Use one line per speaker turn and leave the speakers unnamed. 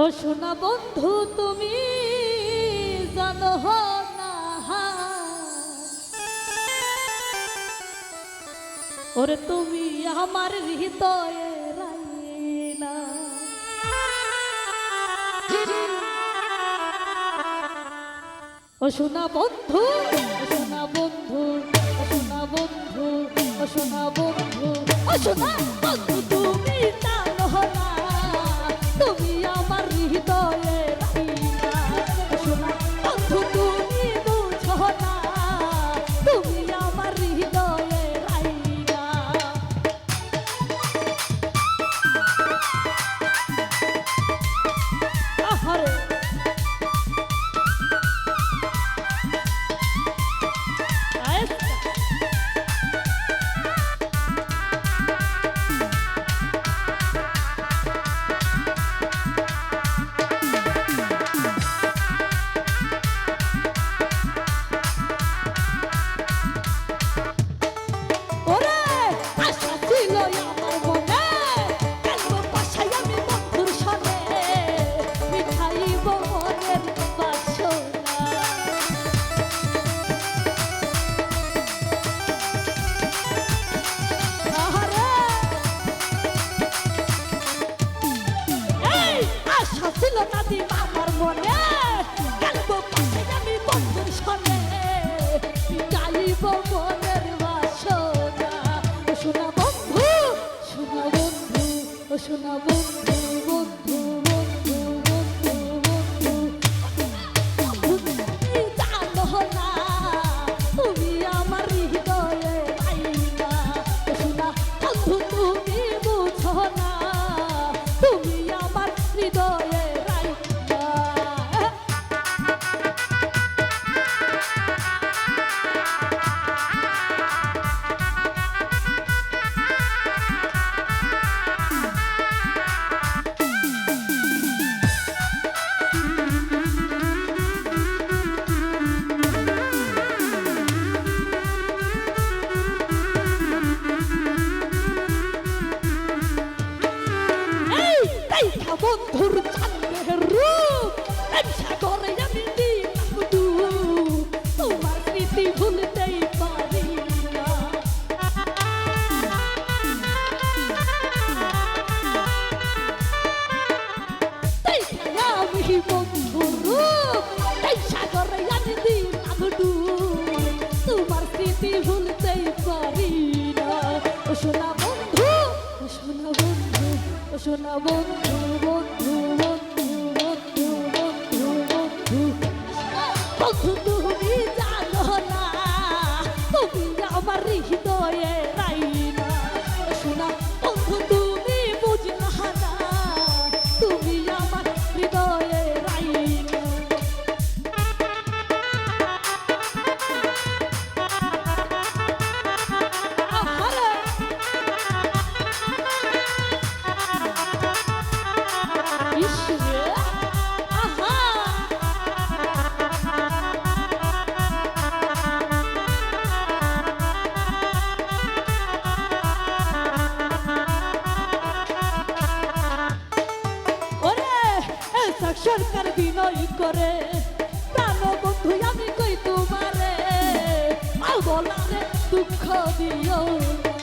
ও সোনা বন্ধু তুমি জানো না, ওরে তুমি আমার হৃদয়ে রাইনা। ও সোনা বন্ধু, ও সোনা বন্ধু, ও সোনা বন্ধু, ও সোনা বন্ধু, ও সোনা বন্ধু তুমি জানো না, তুমি আমার হৃদয়ে রাইনা। ও সোনা বন্ধু তুমি বুঝো না, তুমি আমার হৃদয়ে রাইনা। আহারে আমার মনে গেলব পাশে আমি বন্ধুর সনে গাইব মনের বাসনা। ও সোনা বন্ধু, সোনা বন্ধু, ও সোনা বন্ধু, বন্ধু বন্ধু বন্ধু বন্ধু বন্ধু তুমি জানো না, তুমি আমার হৃদয়ে রাইনা। ও সোনা বন্ধু তুমি বুঝো না, তুমি আমার হৃদয়ে বন্ধুর চাঁদের রূপ সাগরে আমি দিলাম ডুব, তোমার স্মৃতি ভুলতেই পারি না। আমি বন্ধুর রূপ সাগরে আমি দিলাম ডুব, তোমার স্মৃতি ভুলতেই পারি না। ও সোনা বন্ধু, ও সোনা বন্ধু, ও সোনা বন্ধু, বন্ধু বন্ধু বন্ধু বন্ধু বন্ধু বন্ধু তুমি জানো না, তুমি আমার হৃদয়ে রাইনা। ও সোনা বন্ধু তুমি বুঝলা না, তুমি আমার হৃদয়ে রাইনা। সরকার বিনয় করে প্রাণ বন্ধু আমি কই তোমারে বলারে দুঃখ দিও না।